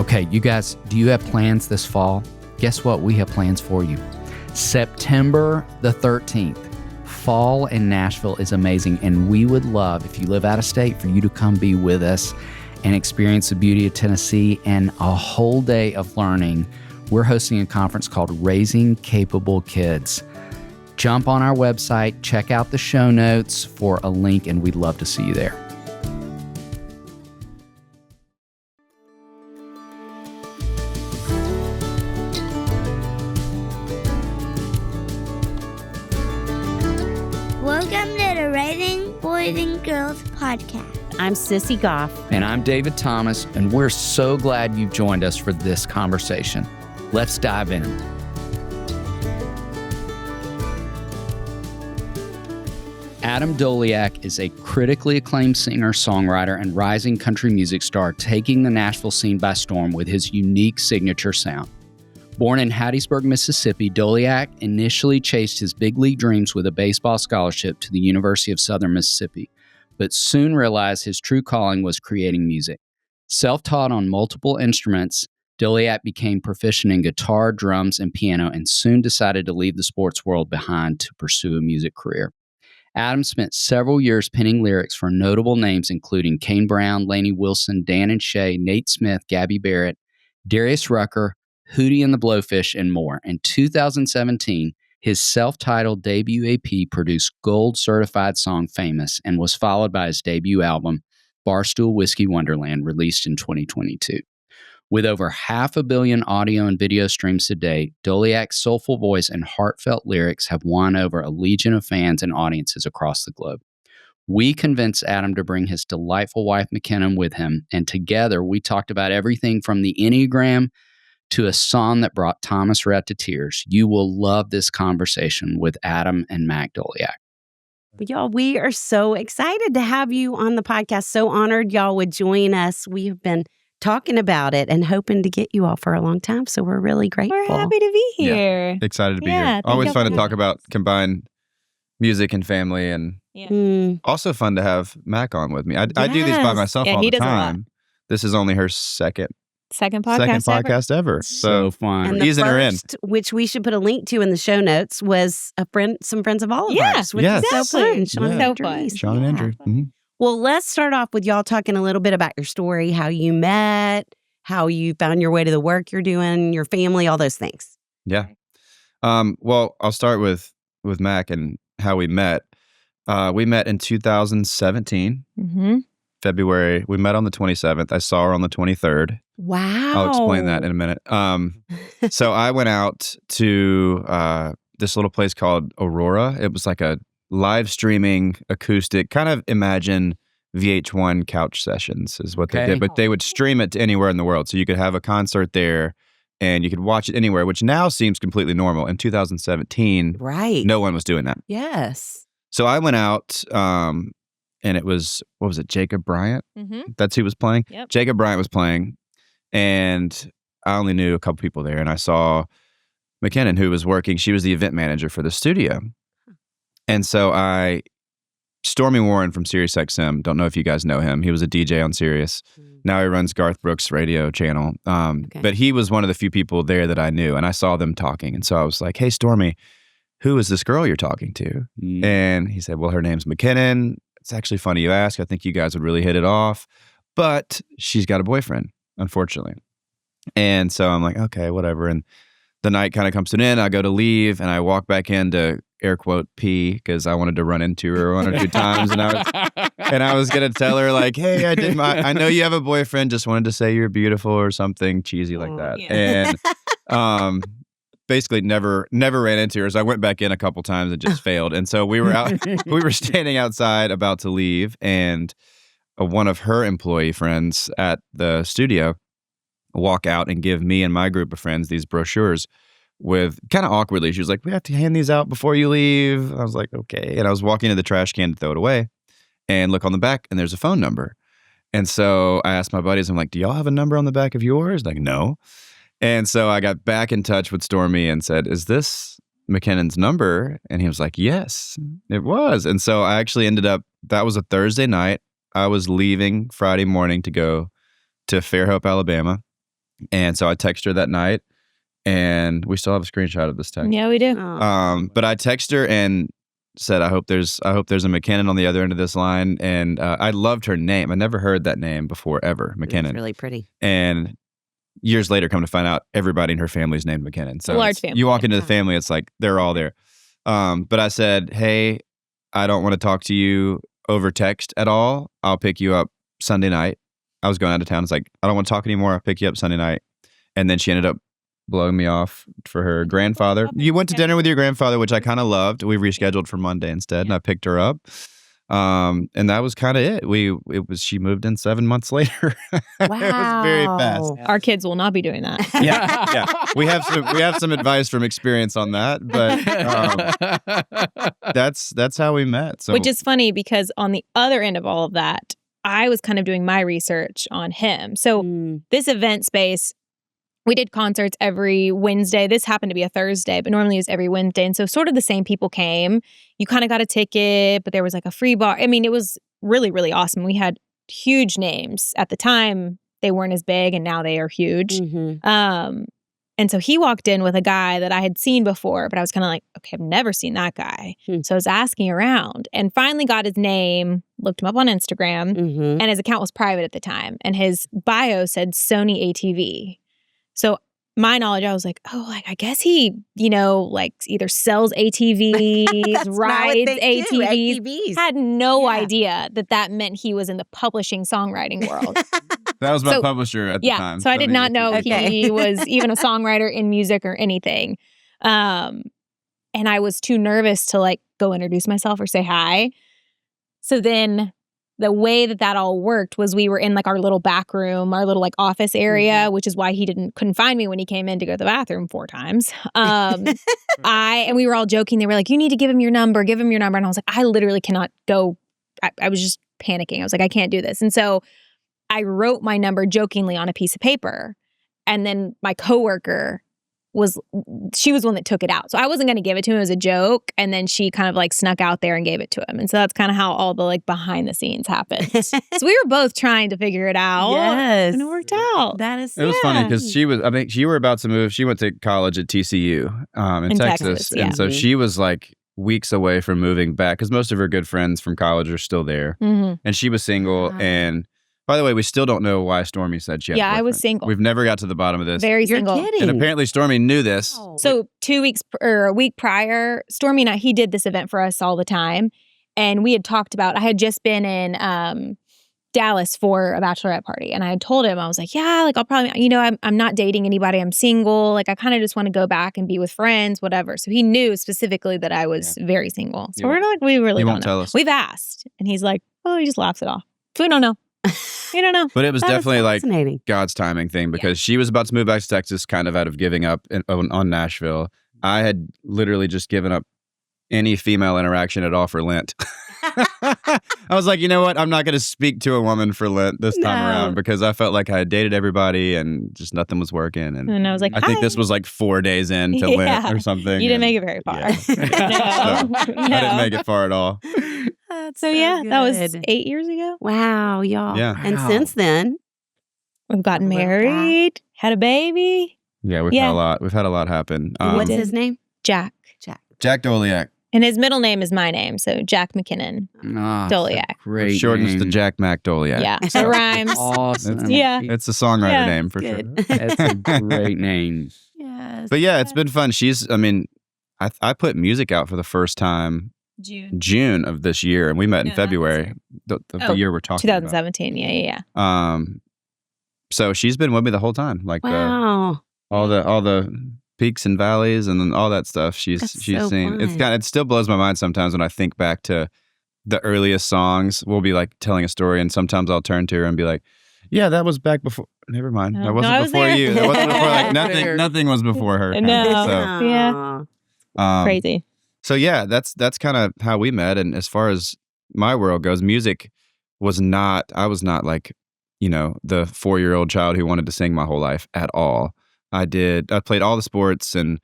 Okay, you guys, do you have plans this fall? Guess what? We have plans for you. September the 13th, fall in Nashville is amazing, and we would love, if you live out of state, for you to come be with us and experience the beauty of Tennessee and a whole day of learning. We're hosting a conference called Raising Capable Kids. Jump on our website, check out the show notes for a link, and we'd love to see you there. Welcome to the Raising Boys and Girls podcast. I'm Sissy Goff. And I'm David Thomas, and we're so glad you've joined us for this conversation. Let's dive in. Adam Doleac is a critically acclaimed singer, songwriter, and rising country music star, taking the Nashville scene by storm with his unique signature sound. Born in Hattiesburg, Mississippi, Doleac initially chased his big league dreams with a baseball scholarship to the University of Southern Mississippi, but soon realized his true calling was creating music. Self-taught on multiple instruments, Doleac became proficient in guitar, drums, and piano, and soon decided to leave the sports world behind to pursue a music career. Adam spent several years penning lyrics for notable names including Kane Brown, Lainey Wilson, Dan and Shay, Nate Smith, Gabby Barrett, Darius Rooker, Hootie the Blowfish, and more. In 2017, his self-titled debut AP produced gold-certified song Famous and was followed by his debut album, Barstool Whiskey Wonderland, released in 2022. With over 500 million audio and video streams to date, Doleac's soulful voice and heartfelt lyrics have won over a legion of fans and audiences across the globe. We convinced Adam to bring his delightful wife, MacKinnon, with him, and together we talked about everything from the Enneagram to a song that brought Thomas Rhett to tears. You will love this conversation with Adam and Mac Doleac. Y'all, we are so excited to have you on the podcast. So honored y'all would join us. We have been talking about it and hoping to get you all for a long time. So we're really grateful. We're happy to be here. Yeah, excited to be here. Always fun to talk about combined music and family, and also fun to have Mac on with me. I do these by myself all the time. This is only her second podcast ever. So fun. And easing her in. Which we should put a link to in the show notes, was some friends of all of ours. Which is so fun. Sean and Andrew. Mm-hmm. Well, let's start off with y'all talking a little bit about your story, how you met, how you found your way to the work you're doing, your family, all those things. Yeah. Well, I'll start with Mac and how we met. We met in 2017. Mm-hmm. February. We met on the 27th. I saw her on the 23rd. Wow. I'll explain that in a minute. So I went out to this little place called Aurora. It was like a live streaming acoustic, kind of imagine VH1 couch sessions is what they did, but they would stream it to anywhere in the world. So you could have a concert there and you could watch it anywhere, which now seems completely normal. In 2017, no one was doing that. Yes. So I went out, and it was, what was it, Jacob Bryant? Mm-hmm. That's who was playing? Yep. Jacob Bryant was playing, and I only knew a couple people there, and I saw MacKinnon, who was working. She was the event manager for the studio. And so Stormy Warren from SiriusXM, don't know if you guys know him. He was a DJ on Sirius. Now he runs Garth Brooks' radio channel. But he was one of the few people there that I knew, and I saw them talking. And so I was like, hey, Stormy, who is this girl you're talking to? And he said, well, her name's MacKinnon. It's actually funny you ask. I think you guys would really hit it off. But she's got a boyfriend, unfortunately. And so I'm like, okay, whatever. And the night kind of comes to an end. I go to leave, and I walk back in to air quote pee because I wanted to run into her one or two times, and I was gonna tell her like, hey, I know you have a boyfriend. Just wanted to say you're beautiful or something cheesy like that. Yeah. And basically never ran into her. So I went back in a couple times and just failed. And so we were standing outside about to leave, and one of her employee friends at the studio walk out and give me and my group of friends these brochures with kind of awkwardly. She was like, we have to hand these out before you leave. I was like, okay. And I was walking to the trash can to throw it away and look on the back, and there's a phone number. And so I asked my buddies, I'm like, do y'all have a number on the back of yours? Like, no. And so I got back in touch with Stormy and said, is this MacKinnon's number? And he was like, yes, it was. And so I actually ended up, that was a Thursday night. I was leaving Friday morning to go to Fairhope, Alabama. And so I texted her that night, and we still have a screenshot of this text. Yeah, we do. But I texted her and said, I hope there's a MacKinnon on the other end of this line. And I loved her name. I never heard that name before, ever, MacKinnon. It's really pretty. And years later, come to find out, everybody in her family is named MacKinnon. So Large family. You walk into the family, it's like they're all there. But I said, hey, I don't want to talk to you over text at all. I'll pick you up Sunday night. I was going out of town. It's like, I don't want to talk anymore. I'll pick you up Sunday night. And then she ended up blowing me off for her grandfather. You went to dinner with your grandfather, which I kind of loved. We rescheduled for Monday instead, and I picked her up. And that was kind of it. She moved in 7 months later. Wow. It was very fast. Our kids will not be doing that. Yeah. We have some advice from experience on that, but that's how we met. So, Which is funny because on the other end of all of that, I was kind of doing my research on him. So this event space, we did concerts every Wednesday. This happened to be a Thursday, but normally it was every Wednesday. And so sort of the same people came. You kind of got a ticket, but there was like a free bar. I mean, it was really, really awesome. We had huge names. At the time, they weren't as big, and now they are huge. Mm-hmm. And so he walked in with a guy that I had seen before, but I was kind of like, okay, I've never seen that guy. So I was asking around and finally got his name, looked him up on Instagram, and his account was private at the time. And his bio said Sony ATV. So my knowledge, I was like, oh, like I guess he, like either sells ATVs, rides ATVs. Had no idea that meant he was in the publishing songwriting world. That was my publisher at the time. So I did not know he was even a songwriter in music or anything. And I was too nervous to like go introduce myself or say hi. So then the way that all worked was we were in like our little back room, our little like office area, which is why he couldn't find me when he came in to go to the bathroom 4 times. And we were all joking. They were like, you need to give him your number. And I was like, I literally cannot go. I was just panicking. I was like, I can't do this. And so I wrote my number jokingly on a piece of paper. And then my coworker she was the one that took it out. So I wasn't going to give it to him as a joke. And then she kind of like snuck out there and gave it to him. And so that's kind of how all the like behind the scenes happened. So we were both trying to figure it out. Yes. And it worked out. It was funny because you were about to move. She went to college at TCU in Texas. Yeah. And so she was like weeks away from moving back because most of her good friends from college are still there. And she was single. And by the way, we still don't know why Stormy said she had a boyfriend. I was single. We've never got to the bottom of this. Very single. You're kidding. And apparently Stormy knew this. Oh. So 2 weeks or a week prior, Stormy and I, he did this event for us all the time. And we had talked about, I had just been in Dallas for a bachelorette party. And I had told him, I was like, yeah, like I'll probably, I'm not dating anybody. I'm single. Like I kind of just want to go back and be with friends, whatever. So he knew specifically that I was very single. So we're like, we really don't know. Tell us. We've asked. And he's like, oh, he just laughs it off. So we don't know. You don't know. But it was definitely like fascinating. God's timing thing because she was about to move back to Texas kind of out of giving up on Nashville. I had literally just given up any female interaction at all for Lent. I was like, you know what? I'm not going to speak to a woman for Lent this time around because I felt like I had dated everybody and just nothing was working. And I was like, I think this was like 4 days into Lent or something. You didn't make it very far. Yeah. I didn't make it far at all. So that was 8 years ago. Wow, y'all. Yeah. And since then, we've gotten married, had a baby. Yeah, we've had a lot. We've had a lot happen. what's his name? Jack. Jack Doleac. And his middle name is my name, so Jack MacKinnon. Doleac. Great Shortens name. to Jack Mac Doleac. Yeah, so it rhymes. Awesome. Yeah. It's a songwriter name for Good. sure. That's a great name. Yes. But yeah, it's been fun. I put music out for the first time June of this year, and we met in February, the year we're talking 2017, about. Yeah. So she's been with me the whole time. Like wow. all the peaks and valleys and then all that stuff she's so seen. fun. It still blows my mind sometimes when I think back to the earliest songs. We'll be like telling a story, and sometimes I'll turn to her and be like, yeah, that was back before. Never mind. That wasn't before you. That wasn't before. Like nothing was before her. No. So, yeah. Crazy. So yeah, that's kind of how we met. And as far as my world goes, music was not. I was not like, the 4-year-old child who wanted to sing my whole life at all. I played all the sports, and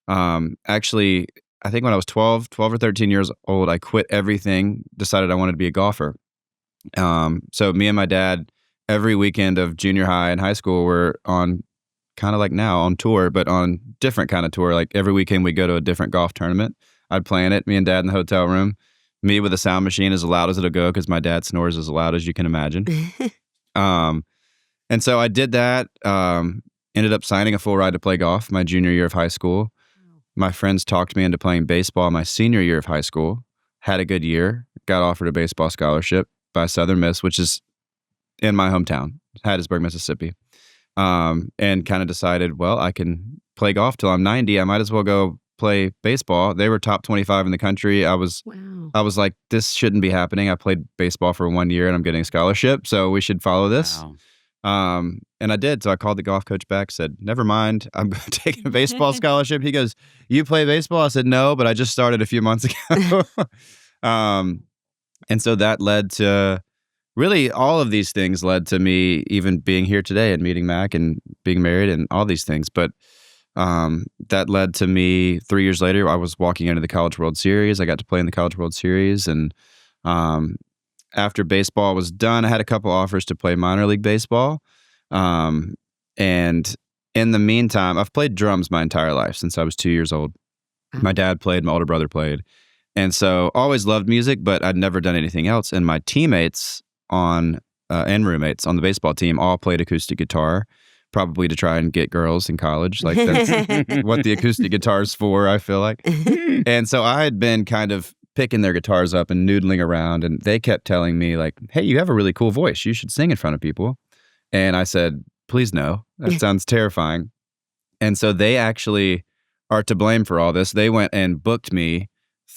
actually, I think when I was 12 or 13 years old, I quit everything, decided I wanted to be a golfer. So me and my dad, every weekend of junior high and high school, were on kind of like now on tour, but on different kind of tour. Like every weekend we go to a different golf tournament. I'd plan it, me and Dad in the hotel room, me with a sound machine as loud as it'll go because my dad snores as loud as you can imagine. And so I did that, ended up signing a full ride to play golf my junior year of high school. My friends talked me into playing baseball my senior year of high school. Had a good year, got offered a baseball scholarship by Southern Miss, which is in my hometown, Hattiesburg, Mississippi. And kind of decided, well, I can play golf till I'm 90. I might as well go play baseball. They were top 25 in the country. I was like, this shouldn't be happening. I played baseball for 1 year and I'm getting a scholarship, so we should follow this. Wow. And I did. So I called the golf coach back, said, never mind, I'm taking a baseball scholarship. He goes, you play baseball? I said, no, but I just started a few months ago. And so that led to, really all of these things led to me even being here today and meeting Mac and being married and all these things. But that led to me 3 years later, I was walking into the College World Series. I got to play in the College World Series. And after baseball was done, I had a couple offers to play minor league baseball. And in the meantime, I've played drums my entire life since I was 2 years old. My dad played, my older brother played. And so always loved music, but I'd never done anything else. And my teammates and roommates on the baseball team all played acoustic guitar, probably to try and get girls in college. Like that's what the acoustic guitar is for, I feel like. And so I had been kind of picking their guitars up and noodling around, and they kept telling me like, hey, you have a really cool voice. You should sing in front of people. And I said, please no, that sounds terrifying. And so they actually are to blame for all this. They went and booked me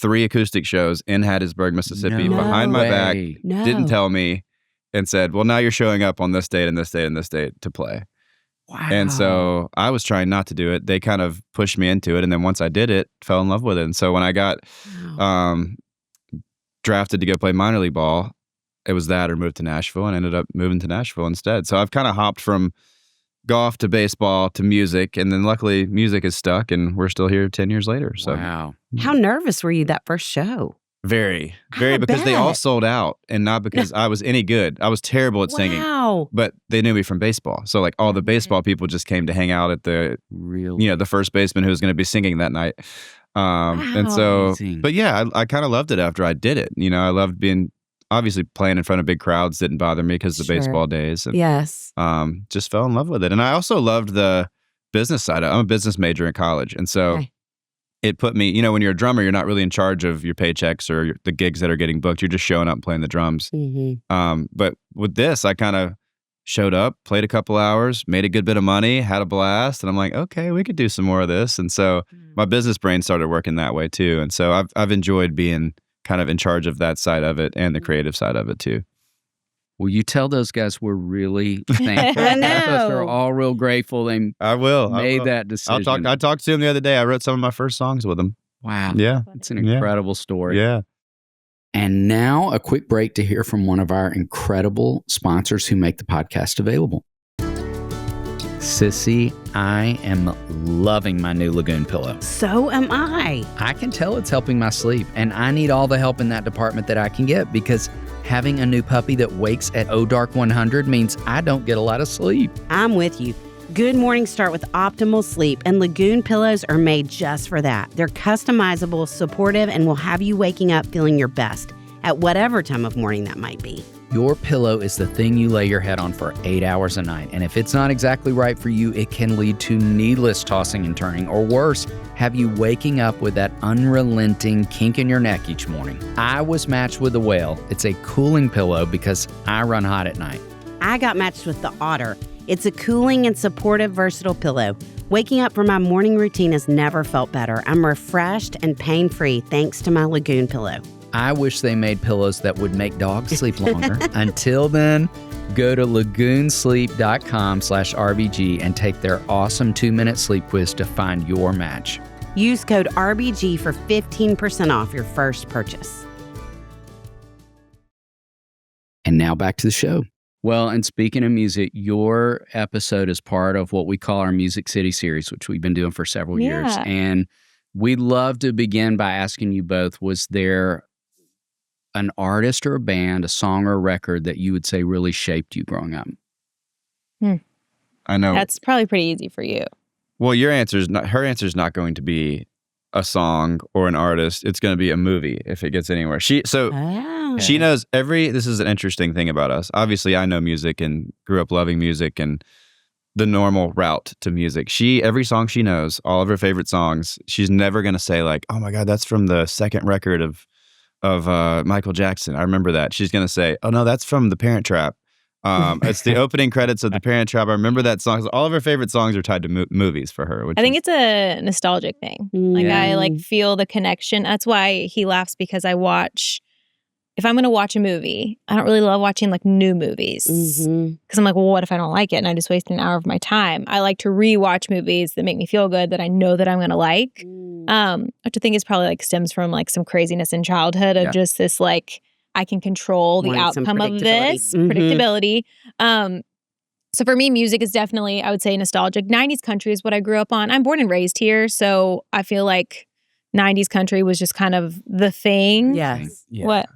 3 acoustic shows in Hattiesburg, Mississippi, behind my back, didn't tell me, and said, well, now you're showing up on this date and this date and this date to play. Wow. And so I was trying not to do it. They kind of pushed me into it. And then once I did it, fell in love with it. And so when I got drafted to go play minor league ball, it was that or moved to Nashville, and ended up moving to Nashville instead. So I've kind of hopped from golf to baseball to music. And then luckily music is stuck and we're still here 10 years later. So wow. How nervous were you that first show? Very, because they all sold out, and not because I was any good. I was terrible at singing, but they knew me from baseball. So like all the baseball people just came to hang out at the, the first baseman who was going to be singing that night. And so, amazing. But yeah, I kind of loved it after I did it. You know, I loved being, obviously playing in front of big crowds didn't bother me because of the baseball days. And, just fell in love with it. And I also loved the business side. I'm a business major in college. And so it put me, when you're a drummer, you're not really in charge of your paychecks or the gigs that are getting booked. You're just showing up and playing the drums. But with this, I kind of showed up, played a couple hours, made a good bit of money, had a blast. And I'm like, okay, we could do some more of this. And so my business brain started working that way too. And so I've enjoyed being kind of in charge of that side of it and the creative side of it too. Well, you tell those guys we're really thankful. I know. They're all real grateful they made that decision. I talked to them the other day. I wrote some of my first songs with them. Wow. Yeah. It's an incredible story. Yeah. And now a quick break to hear from one of our incredible sponsors who make the podcast available. Sissy, I am loving my new Lagoon pillow. So am I. I can tell it's helping my sleep, and I need all the help in that department that I can get because having a new puppy that wakes at dark 100 means I don't get a lot of sleep. I'm with you. Good mornings start with optimal sleep, and Lagoon pillows are made just for that. They're customizable, supportive, and will have you waking up feeling your best at whatever time of morning that might be. Your pillow is the thing you lay your head on for 8 hours a night. And if it's not exactly right for you, it can lead to needless tossing and turning, or worse, have you waking up with that unrelenting kink in your neck each morning. I was matched with the Whale. It's a cooling pillow because I run hot at night. I got matched with the Otter. It's a cooling and supportive versatile pillow. Waking up for my morning routine has never felt better. I'm refreshed and pain-free thanks to my Lagoon pillow. I wish they made pillows that would make dogs sleep longer. Until then, go to lagoonsleep.com/RBG and take their awesome 2-minute sleep quiz to find your match. Use code RBG for 15% off your first purchase. And now back to the show. Well, and speaking of music, your episode is part of what we call our Music City series, which we've been doing for several years. And we'd love to begin by asking you both, was there an artist or a band, a song or a record that you would say really shaped you growing up? I know. That's probably pretty easy for you. Well, her answer is not going to be a song or an artist. It's going to be a movie if it gets anywhere. She knows this is an interesting thing about us. Obviously, I know music and grew up loving music and the normal route to music. Every song she knows, all of her favorite songs, she's never going to say like, oh my God, that's from the second record of Michael Jackson. I remember that. She's going to say, oh no, that's from The Parent Trap. It's the opening credits of The Parent Trap. I remember that song. All of her favorite songs are tied to movies for her. I think it's a nostalgic thing. Like I like feel the connection. That's why he laughs, because if I'm going to watch a movie, I don't really love watching like new movies because I'm like, well, what if I don't like it and I just waste an hour of my time? I like to rewatch movies that make me feel good, that I know that I'm going to like, which I think is probably like stems from like some craziness in childhood of just this like, I can control the outcome of this predictability. So for me, music is definitely, I would say, nostalgic. 90s country is what I grew up on. I'm born and raised here, so I feel like 90s country was just kind of the thing. Yes. Yeah. What?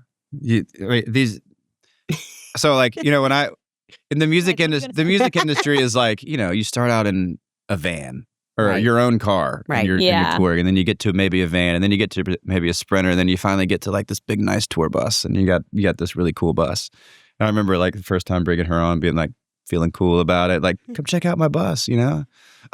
So like, when in the music industry, the music industry is like, you start out in a van or your own car, and you're touring, and then you get to maybe a van, and then you get to maybe a Sprinter, and then you finally get to like this big nice tour bus, and you got this really cool bus. And I remember like the first time bringing her on, being like feeling cool about it, like come check out my bus,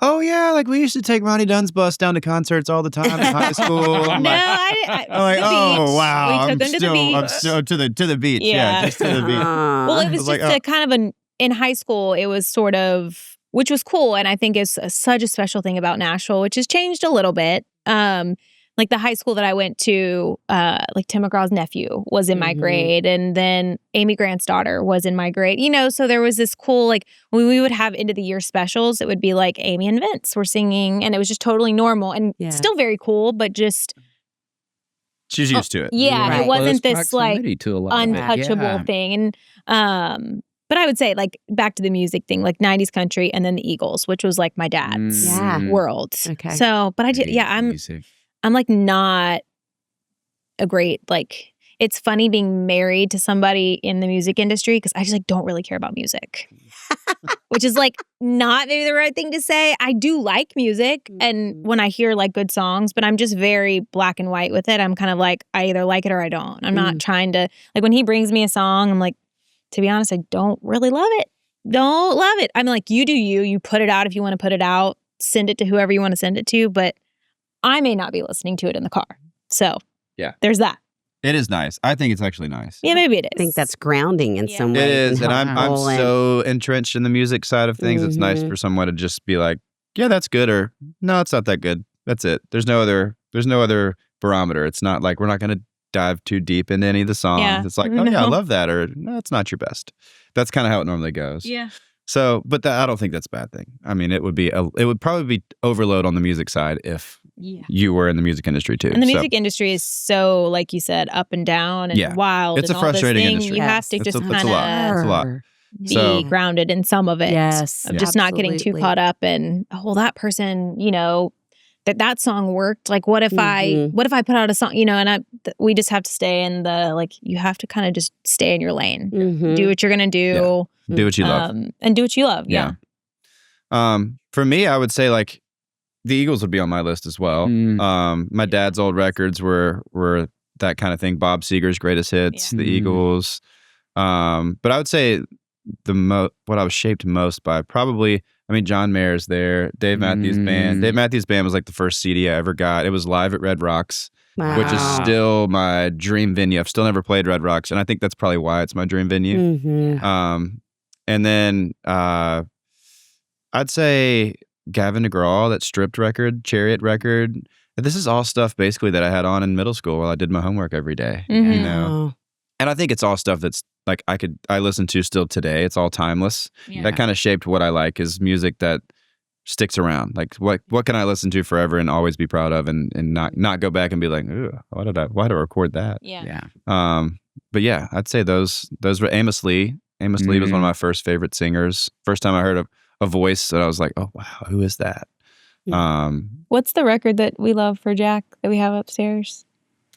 Oh yeah, like we used to take Ronnie Dunn's bus down to concerts all the time in high school. I'm like, oh wow, I'm still to the beach, just to the beach. Well, it was just a kind of in high school, it was sort of. Which was cool, and I think is such a special thing about Nashville, which has changed a little bit. Like the high school that I went to, like Tim McGraw's nephew was in my grade, and then Amy Grant's daughter was in my grade. So there was this cool, like when we would have end of the year specials, it would be like Amy and Vince were singing, and it was just totally normal and still very cool, but just she's used to it. Yeah, it wasn't this like untouchable thing, and but I would say, like, back to the music thing, like 90s country and then the Eagles, which was like my dad's world. Okay. So, but I did, I'm like not a great, like, it's funny being married to somebody in the music industry because I just like don't really care about music, which is like not maybe the right thing to say. I do like music and when I hear like good songs, but I'm just very black and white with it. I'm kind of like, I either like it or I don't. I'm not trying to, like when he brings me a song, I'm like, to be honest, I don't really love it. Don't love it. I'm like, you do you. You put it out if you want to put it out. Send it to whoever you want to send it to. But I may not be listening to it in the car. So there's that. It is nice. I think it's actually nice. Yeah, maybe it is. I think that's grounding in some way. It is. And I'm so entrenched in the music side of things. It's nice for someone to just be like, yeah, that's good. Or no, it's not that good. That's it. There's no other barometer. It's not like we're not going to dive too deep into any of the songs. Yeah. It's like, oh yeah, I love that, or no, it's not your best. That's kind of how it normally goes. Yeah. So, but I don't think that's a bad thing. I mean, it would probably be overload on the music side if you were in the music industry too. And the music industry is so, like you said, up and down and wild. It's a frustrating industry. You have to just kind of be grounded in some of it. Yes, of just not getting too caught up in, well, that person, that song worked. Like, what if I put out a song, and we just have to stay in the, like, you have to kind of just stay in your lane. Do what you're going to do. Yeah. Do what you love. And do what you love. Yeah. For me, I would say, like, the Eagles would be on my list as well. My dad's old records were that kind of thing. Bob Seger's greatest hits, the Eagles. But I would say what I was shaped most by probably, John Mayer's there, Dave Matthews Band. Dave Matthews Band was like the first CD I ever got. It was live at Red Rocks, which is still my dream venue. I've still never played Red Rocks, and I think that's probably why it's my dream venue. And then I'd say Gavin DeGraw, that Stripped record, Chariot record. This is all stuff basically that I had on in middle school while I did my homework every day. And I think it's all stuff that's like I listen to still today. It's all timeless. That kind of shaped what I like, is music that sticks around. Like what can I listen to forever and always be proud of, and not go back and be like, why did I record that? But yeah, I'd say those were Amos Lee. Amos Lee was one of my first favorite singers. First time I heard a voice that I was like, oh wow, who is that? What's the record that we love for Jack that we have upstairs?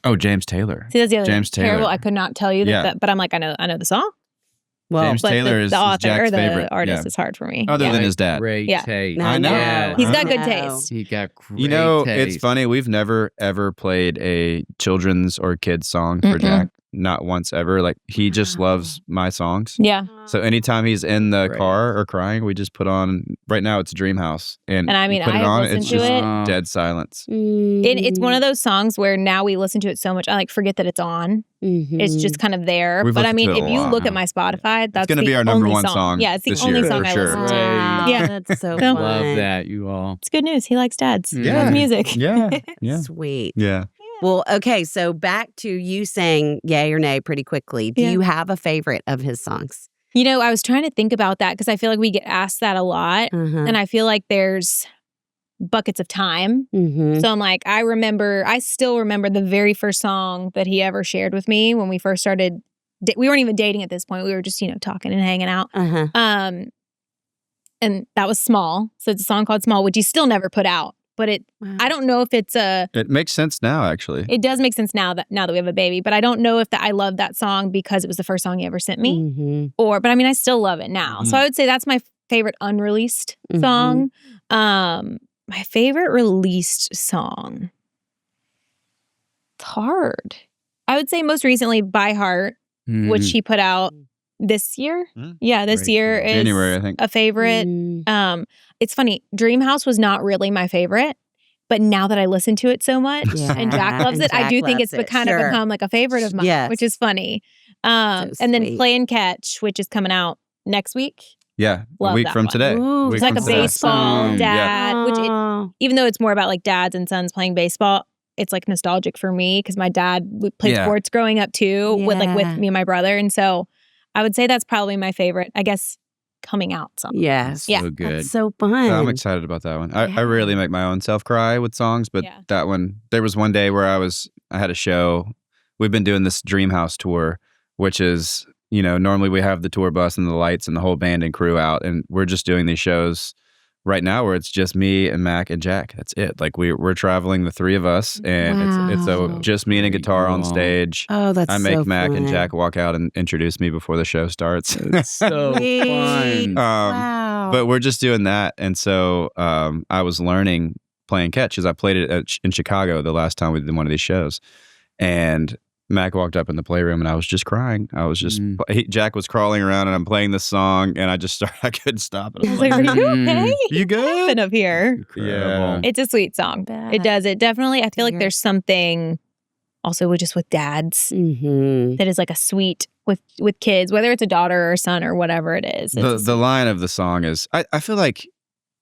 Oh, James Taylor. See, that's the other James Taylor. Terrible. I could not tell you that, but I'm like, I know the song. Well, James but Taylor is the author Jack's or the favorite. artist is hard for me. Other Yeah. than his dad. Great Yeah. taste. No, I know. no, He's got good no. taste. He got great You know, taste. it's funny. We've never ever played a children's or kids song for Mm-mm. Jack. Not once ever. Like he just Wow. loves my songs. Yeah. So anytime he's in the Great. car or crying, we just put on. Right now, it's Dream House, and I you mean, put it I on. listen It's to just it. dead silence. It's one of those songs where now we listen to it so much, I like forget that it's on. It's just kind of there. We've But I listened mean, to it a if you lot. look at my Spotify, that's gonna the be our number only one song Yeah, it's the this only year, song for I sure. listen to. Wow, Yeah. that's so So- fun. Love that, you all. It's good news. He likes dads. He Yeah. loves music. Yeah, yeah, Sweet. yeah. Well, okay, so back to you saying yay or nay pretty quickly. Do Yeah. you have a favorite of his songs? You know, I was trying to think about that because I feel like we get asked that a lot. Uh-huh. And I feel like there's buckets of time. Mm-hmm. So I'm like, I still remember the very first song that he ever shared with me when we first started. We weren't even dating at this point. We were just, talking and hanging out. Uh-huh. And that was Small. So it's a song called Small, which he still never put out. But I don't know if it's It makes sense now, actually. it does make sense now that we have a baby, but I don't know if I love that song because it was the first song he ever sent me Mm-hmm. but I mean, I still love it now. So I would say that's my favorite unreleased song. My favorite released song. It's hard. I would say most recently By Heart, which he put out this year. Mm. Yeah, this Great year song. is January, I think. a favorite. Mm. It's funny. Dream House was not really my favorite, but now that I listen to it so much and Jack loves And it, I Jack do think loves it's it. kind of Sure. become like a favorite of mine, Yes. which is funny. And then sweet. Play and Catch, which is coming out next week. Yeah, Love a week that from one. today. Ooh, Week It's like from a today. baseball Awesome. dad, which Oh. even though it's more about like dads and sons playing baseball, it's like nostalgic for me because my dad played Yeah. sports growing up too with Yeah. me and my brother. And so I would say that's probably my favorite, I guess, coming out song. Yes. Yeah. So good. That's so fun. I'm excited about that one. I Yeah. rarely make my own self cry with songs, but Yeah. that one, there was one day where I had a show. We've been doing this Dream House tour, which is, normally we have the tour bus and the lights and the whole band and crew out, and we're just doing these shows right now where it's just me and Mac and Jack. That's it. Like we're traveling, the three of us, and it's Wow. just me and a guitar on Wow. stage. Oh, that's I make so Mac and fun. Jack walk out and introduce me before the show starts. So Sweet. fun. Wow. But we're just doing that. And so I was learning playing catch because I played it in Chicago the last time we did one of these shows. And Mac walked up in the playroom and I was just crying. I was just, Jack was crawling around and I'm playing this song and I couldn't stop it. I was like, are you okay? You good? Been up here. Incredible. It's a sweet song. It does. It definitely, I feel like hear. there's something also with dads Mm-hmm. that is like a sweet with kids, whether it's a daughter or a son or whatever it is. The line of the song is, I feel like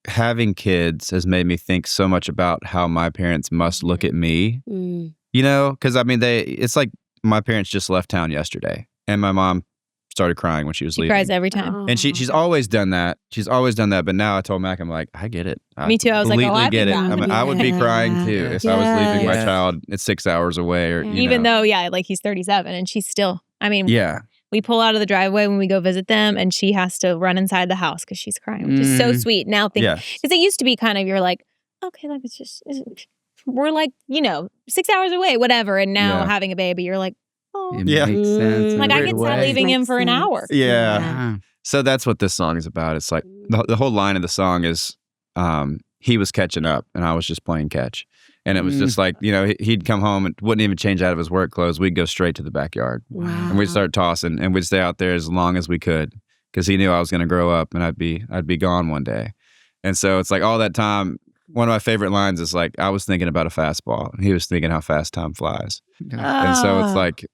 having kids has made me think so much about how my parents must look at me. Mm. Because I mean, it's like my parents just left town yesterday, and my mom started crying when she was She leaving. cries every time. And she's always done that. She's always done that. But now I told Mac, I'm like, I get it. Me too. I was like, oh, completely I'd be get it. crying. I mean, I would be crying too if I was leaving my Yes. child at 6 hours away, or Even though, like he's 37 and she's still, I mean, yeah, we pull out of the driveway when we go visit them and she has to run inside the house because she's crying, which is so sweet. Now think, yeah, because it used to be kind of, you're like, okay, like we're like, 6 hours away, whatever. And now Yeah. having a baby, you're like, oh, It Yeah. makes sense. in like a I weird can start way. leaving him Makes for an sense. hour. yeah. Yeah. So that's what this song is about. It's like the whole line of the song is, he was catching up and I was just playing catch. And it was just like, he'd come home and wouldn't even change out of his work clothes. We'd go straight to the backyard. Wow. And we'd start tossing and we'd stay out there as long as we could because he knew I was going to grow up and I'd be gone one day. And so it's like all that time, one of my favorite lines is like, I was thinking about a fastball and he was thinking how fast time flies. And so it's like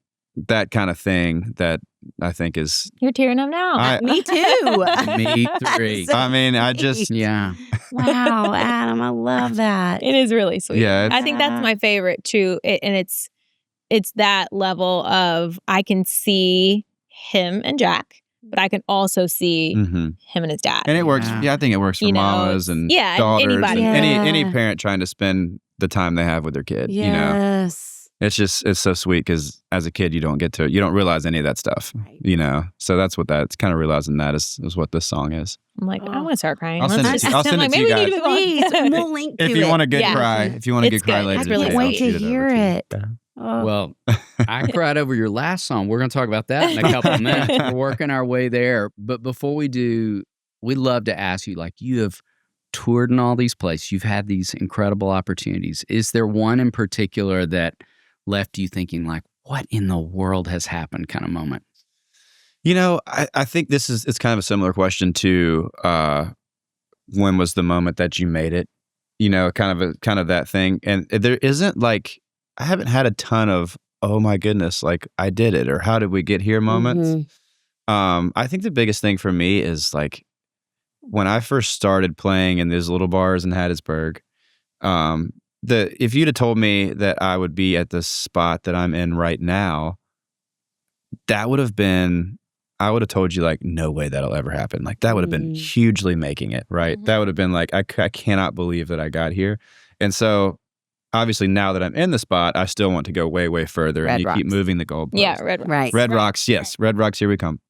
that kind of thing that I think is, You're tearing up now. Me too. Me three. So I mean, I just, Yeah. Wow, Adam, I love that. It is really sweet. Yeah, I think that's my favorite too. And it's that level of I can see him and Jack, but I can also see mhm. him and his dad. And it works. Yeah. Yeah, I think it works for mamas and yeah, daughters anybody. and Yeah. any parent trying to spend the time they have with their kid. Yes. It's so sweet because as a kid you don't realize any of that stuff. Right. So that's what it's kind of realizing that is what this song is. I'm like, I want to start crying. I'll send it to you. I'll send I'm it like, to you maybe we need guys. to move on. Please, and we'll link to If it. you want a good Yeah. cry, if you want a It's good cry good. later, It's today, really I'll wait shoot to over hear to you. it. Yeah. Well, I cried over your last song. We're going to talk about that in a couple of minutes. We're working our way there. But before we do, we'd love to ask you, like, you have toured in all these places. You've had these incredible opportunities. Is there one in particular that left you thinking, like, what in the world has happened kind of moment? You know, I think it's kind of a similar question to when was the moment that you made it? You know, kind of that thing. And there isn't like, I haven't had a ton of, oh my goodness, like I did it, or how did we get here moments. I think the biggest thing for me is like when I first started playing in these little bars in Hattiesburg, if you'd have told me that I would be at the spot that I'm in right now, that would have been, I would have told you like, no way that'll ever happen. Like that would have been hugely making it, right? That would have been like, I cannot believe that I got here. And so obviously now that I'm in the spot, I still want to go way, way further. Red and you Rocks. keep moving the goalposts. Yeah, Red Rocks. Right. Red Rocks, yes. Red Rocks, here we come.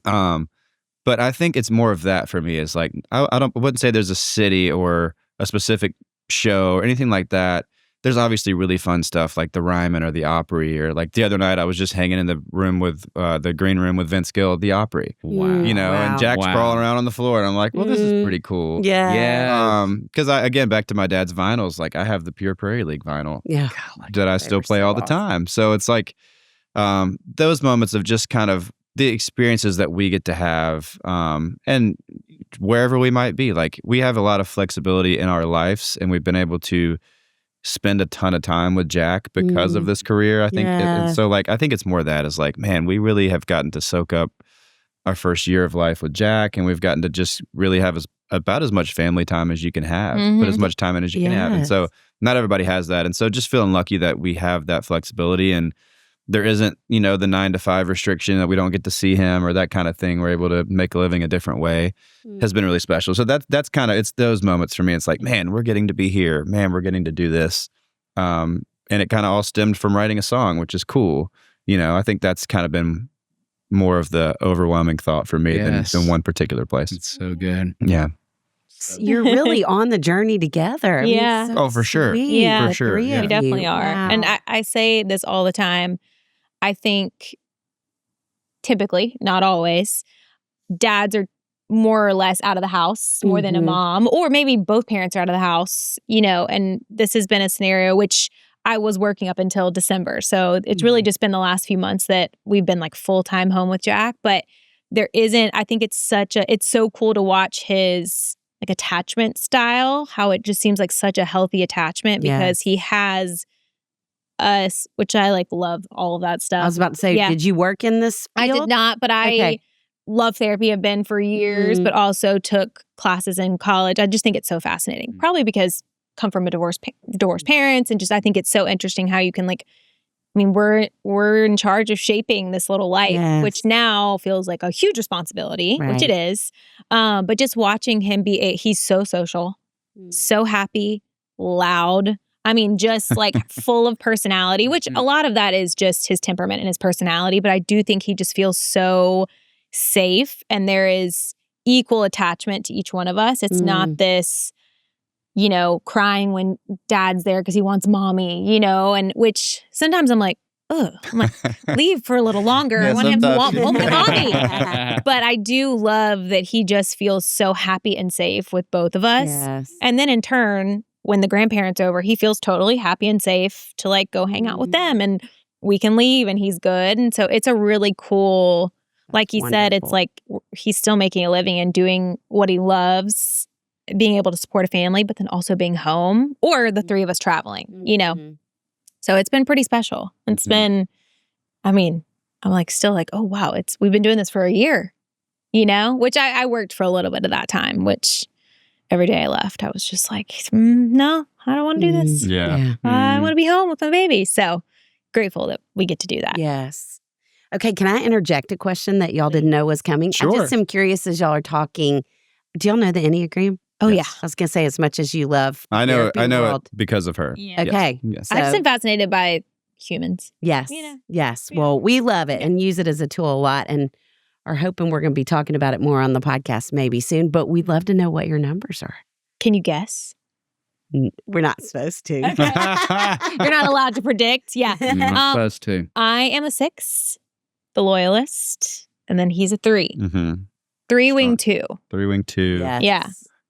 But I think it's more of that for me. Is like, I wouldn't say there's a city or a specific show or anything like that. There's obviously really fun stuff like the Ryman or the Opry, or like the other night I was just hanging in the room with the green room with Vince Gill at the Opry. Wow. You know, and Jack's crawling around on the floor, and I'm like, well, this is pretty cool. Yeah. Because again, back to my dad's vinyls, like I have the Pure Prairie League vinyl Yeah. that I still play all the time. So it's like those moments of just kind of the experiences that we get to have, and wherever we might be, like we have a lot of flexibility in our lives, and we've been able to spend a ton of time with Jack because of this career, I think. And so like, I think it's more that is like, man, we really have gotten to soak up our first year of life with Jack, and we've gotten to just really have about as much family time as you can have, put as much time in as you can have. And so not everybody has that. And so just feeling lucky that we have that flexibility, and there isn't, you know, the 9-to-5 restriction that we don't get to see him or that kind of thing. We're able to make a living a different way. Has been really special. So that's kind of, it's those moments for me. It's like, man, we're getting to be here. Man, we're getting to do this. And it kind of all stemmed from writing a song, which is cool. You know, I think that's kind of been more of the overwhelming thought for me than one particular place. It's so good. Yeah. You're really on the journey together. I mean, Yeah. so Oh, for sure. sweet, Yeah. the For sure, three yeah. of We definitely you. are. Wow. And I say this all the time. I think typically, not always, dads are more or less out of the house more than a mom, or maybe both parents are out of the house, you know, and this has been a scenario which I was working up until December. So it's really just been the last few months that we've been like full-time home with Jack, but there isn't, I think it's so cool to watch his like attachment style, how it just seems like such a healthy attachment because he has us, which I like love all of that stuff. I was about to say, did you work in this I field? did not, but I love therapy. I've been for years, but also took classes in college. I just think it's so fascinating. Probably because come from a divorced parents, and just I think it's so interesting how you can like, I mean, we're in charge of shaping this little life, which now feels like a huge responsibility, which it is. But just watching him he's so social, so happy, loud. I mean, just like full of personality, which a lot of that is just his temperament and his personality. But I do think he just feels so safe, and there is equal attachment to each one of us. It's not this, you know, crying when dad's there because he wants mommy, you know, and which sometimes I'm like, ugh, I'm like, leave for a little longer. I want him to want mommy. But I do love that he just feels so happy and safe with both of us. Yes. And then in turn, when the grandparents are over, he feels totally happy and safe to like go hang out with them, and we can leave and he's good. And so it's a really cool, like he said, it's like he's still making a living and doing what he loves, being able to support a family, but then also being home, or the three of us traveling, you know? So it's been pretty special. It's been, I mean, I'm like still like, oh wow, we've been doing this for a year, you know, which I worked for a little bit of that time, which every day I left, I was just like, no, I don't want to do this. I want to be home with my baby. So grateful that we get to do that. Yes. Okay, can I interject a question that y'all didn't know was coming? Sure. I just am curious as y'all are talking. Do y'all know the Enneagram? Oh, Yes. I was going to say, as much as you love I know therapy it because of her. Yeah. Okay. Yes. So- I've been fascinated by humans. Yes. You know? Yes. Yeah. Well, we love it and use it as a tool a lot, and are hoping we're going to be talking about it more on the podcast maybe soon, but we'd love to know what your numbers are. Can you guess? We're not supposed to. You're not allowed to predict. Yeah. You're not supposed to. I am a 6, the loyalist, and then he's a 3. Mm-hmm. 3-wing 2. 3-wing 2. Yes. Yeah.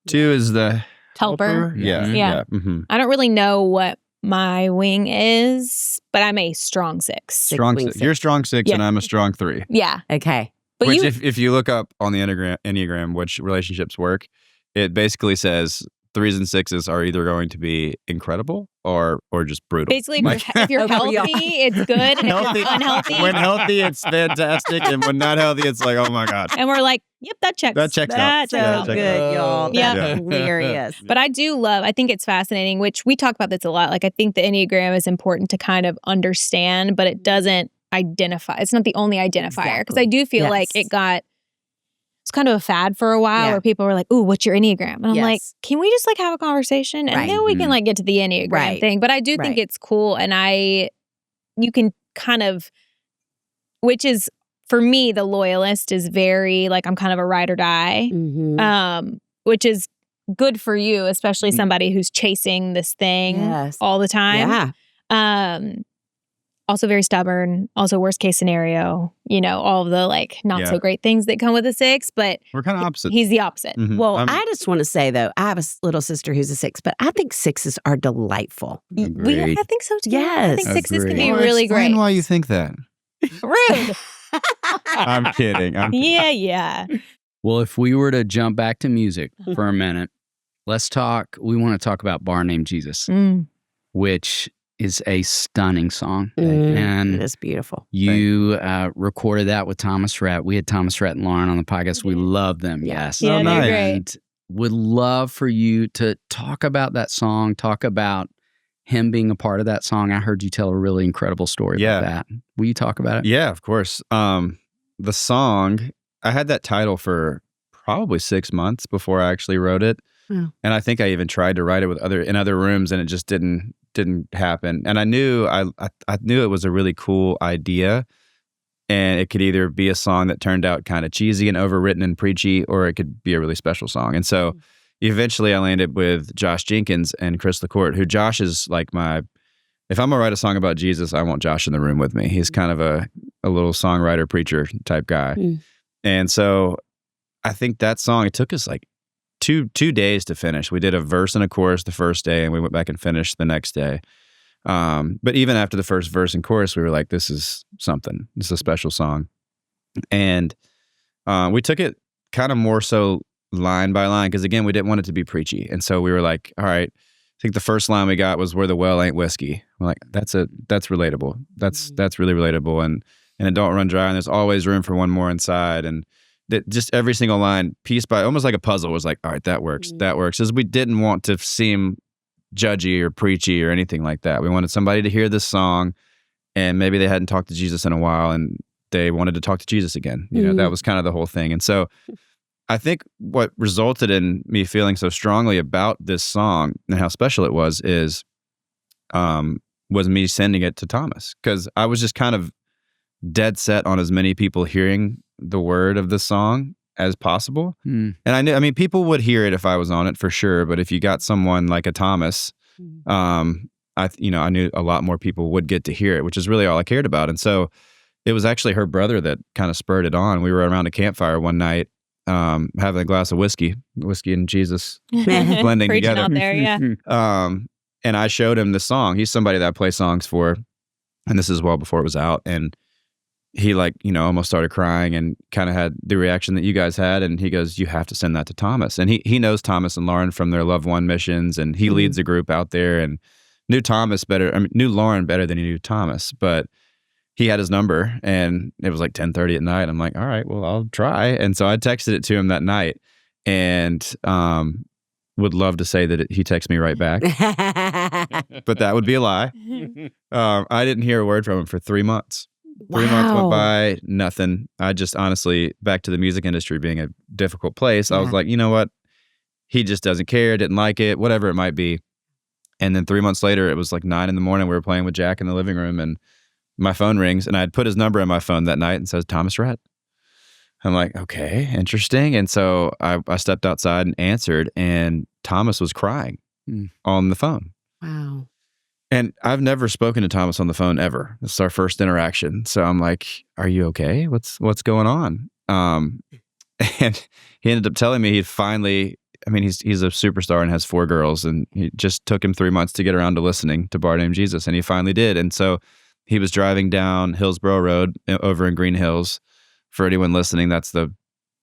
2 is the Helper. Yeah. Mhm. Yeah. Mm-hmm. I don't really know what my wing is, but I'm a strong 6. Strong wing 6. six. You're strong 6 Yeah. and I'm a strong 3. Yeah. Okay. But Which, you, if you look up on the Enneagram, which relationships work, it basically says 3s and 6s are either going to be incredible or just brutal. basically, Like- if you're Oh, yeah. healthy, it's good. And if Healthy. you're unhealthy, When healthy, it's fantastic, and when not healthy, it's like, oh my god. and we're like, yep, that checks. That checks out. So Yeah, check it good, out. y'all. Yeah. That's hilarious. But I do love, I think it's fascinating, which we talk about this a lot. Like, I think the Enneagram is important to kind of understand, but it doesn't identify. It's not the only identifier. Because I do feel like Yes. it's kind of a fad for a while Yeah. where people were like, ooh, what's your Enneagram? And I'm like, Yes. can we just like have a conversation? And Right. then we can like get to the Enneagram Right. thing. But I do think Right. it's cool. And you can kind of, which is, for me, the loyalist is very like, I'm kind of a ride or die. Mhm. Which is good for you, especially somebody who's chasing this thing Yes. all the time. Yeah. Also very stubborn, also worst case scenario, all of the like not so great things that come with a 6, but We're kind of opposite. he's the opposite. Mhm. Well, I'm- I just want to say, though, I have a little sister who's a 6, but I think 6s are delightful. Agreed. I think so too. I Yes. think 6s can be Agreed. really Explain great. why you think that. Rude. I'm kidding. Yeah. Well, if we were to jump back to music for a minute, we want to talk about Bar Named Jesus, Mm. which is a stunning song. Mm, And it is beautiful. you recorded that with Thomas Rhett. We had Thomas Rhett and Lauren on the podcast. We love them. Yeah. Yes. Yeah, they're great. And would love for you to talk about that song, talk about him being a part of that song. I heard you tell a really incredible story about that. Will you talk about it? Yeah, of course. The song, I had that title for probably 6 months before I actually wrote it. Yeah. And I think I even tried to write it in other rooms, and it just didn't happen. And I knew I knew it was a really cool idea, and it could either be a song that turned out kind of cheesy and overwritten and preachy, or it could be a really special song. And so eventually I landed with Josh Jenkins and Chris LaCourte, who Josh is like if I'm gonna write a song about Jesus, I want Josh in the room with me. He's kind of a little songwriter, preacher type guy. Mm. And so I think that song, it took us like two days to finish. We did a verse and a chorus the first day, and we went back and finished the next day. But even after the first verse and chorus, we were like, this is something. This is a special song. And we took it kind of more so line by line, because again, we didn't want it to be preachy. And so we were like, all right, I think the first line we got was, where the well ain't whiskey. We're like, that's relatable. That's really relatable. And it don't run dry, and there's always room for one more inside. And that just every single line, piece by, almost like a puzzle, was like, all right, that works. That works. Because we didn't want to seem judgy or preachy or anything like that. We wanted somebody to hear this song, and maybe they hadn't talked to Jesus in a while, and they wanted to talk to Jesus again. That was kind of the whole thing. And so I think what resulted in me feeling so strongly about this song and how special it was me sending it to Thomas, because I was just kind of dead set on as many people hearing the word of the song as possible. And I knew, people would hear it if I was on it for sure, but if you got someone like a Thomas, I knew a lot more people would get to hear it, which is really all I cared about. And so it was actually her brother that kind of spurred it on. We were around a campfire one night, having a glass of whiskey and Jesus blending Preaching together. out there, yeah. And I showed him the song. He's somebody that I play songs for, and this is well before it was out. And he almost started crying and kind of had the reaction that you guys had. And he goes, you have to send that to Thomas. And he knows Thomas and Lauren from their Love One missions, and he leads a group out there, and knew Lauren better than he knew Thomas. But he had his number, and it was like 10:30 at night. I'm like, all right, well, I'll try. And so I texted it to him that night, and would love to say that he texted me right back, but that would be a lie. I didn't hear a word from him for 3 months. 3 months went by, nothing. I just honestly, back to the music industry being a difficult place, I was like, you know what? He just doesn't care, didn't like it, whatever it might be. And then 3 months later, it was like 9 a.m. We were playing with Jack in the living room, and my phone rings, and I had put his number in my phone that night and says, Thomas Rhett. I'm like, okay, interesting. And so I stepped outside and answered, and Thomas was crying. on the phone. Wow. And I've never spoken to Thomas on the phone ever. This is our first interaction. So I'm like, are you okay? What's going on? And he ended up telling me he'd finally, he's a superstar and has 4 girls, and it just took him 3 months to get around to listening to Bar Named Jesus, and he finally did. And so he was driving down Hillsborough Road over in Green Hills. For anyone listening, that's the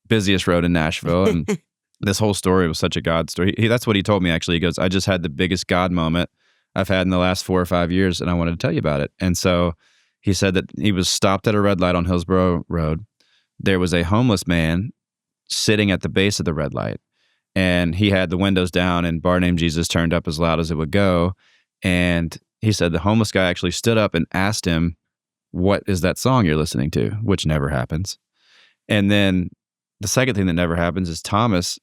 busiest road in Nashville. And this whole story was such a God story. That's what he told me, actually. He goes, I just had the biggest God moment I've had in the last 4 or 5 years, and I wanted to tell you about it. And so he said that he was stopped at a red light on Hillsborough Road. There was a homeless man sitting at the base of the red light, and he had the windows down, and Bar Named Jesus turned up as loud as it would go. And he said the homeless guy actually stood up and asked him, what is that song you're listening to? Which never happens. And then the second thing that never happens is Thomas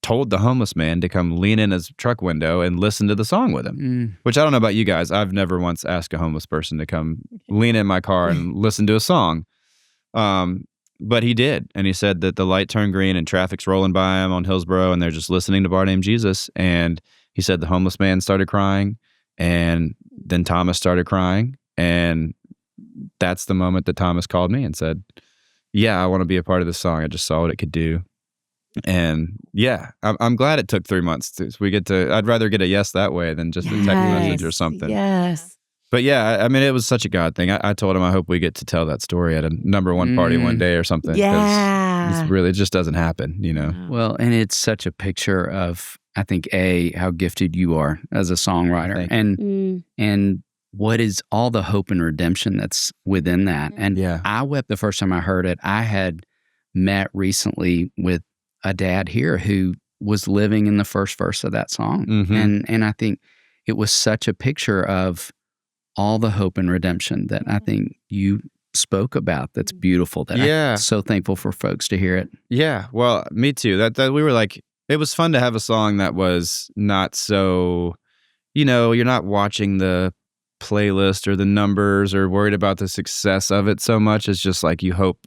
told the homeless man to come lean in his truck window and listen to the song with him, which I don't know about you guys. I've never once asked a homeless person to come lean in my car and listen to a song. But he did. And he said that the light turned green and traffic's rolling by him on Hillsborough, and they're just listening to Bar Named Jesus. And he said the homeless man started crying, and then Thomas started crying. And that's the moment that Thomas called me and said, yeah, I want to be a part of this song. I just saw what it could do. And yeah, I'm glad it took 3 months. I'd rather get a yes that way than just a text message or something. Yes. But yeah, it was such a God thing. I told him I hope we get to tell that story at a #1 party one day or something. Yeah. It just doesn't happen, Well, and it's such a picture of, I think, how gifted you are as a songwriter, and what is all the hope and redemption that's within that. And I wept the first time I heard it. I had met recently with a dad here who was living in the first verse of that song. And I think it was such a picture of all the hope and redemption that I think you spoke about. That's beautiful. That I'm so thankful for folks to hear it. Yeah, well, me too. That we were like, it was fun to have a song that was not so, you're not watching the playlist or the numbers or worried about the success of it so much. It's just like you hope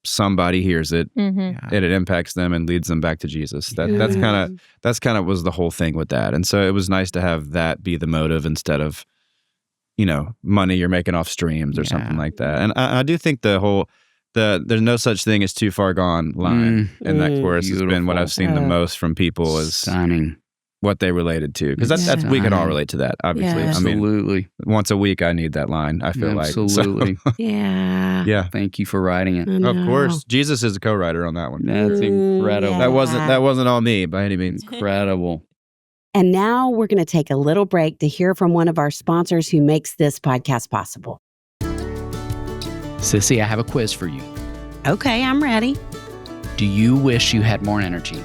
somebody hears it and it impacts them and leads them back to Jesus. That's kind of was the whole thing with that. And so it was nice to have that be the motive instead of, money you're making off streams or something like that. And I do think there's no such thing as too far gone line in that chorus has been what I've seen the most from people is stunning. What they related to, because that's we can all relate to that, obviously. Yeah. Absolutely. Once a week I need that line, I feel Absolutely. like. So, yeah. Thank you for writing it. Of course. Jesus is a co-writer on that one. That's incredible. Yeah. That wasn't all me by any means. Incredible. And now we're going to take a little break to hear from one of our sponsors who makes this podcast possible. Sissy, I have a quiz for you. Okay, I'm ready. Do you wish you had more energy?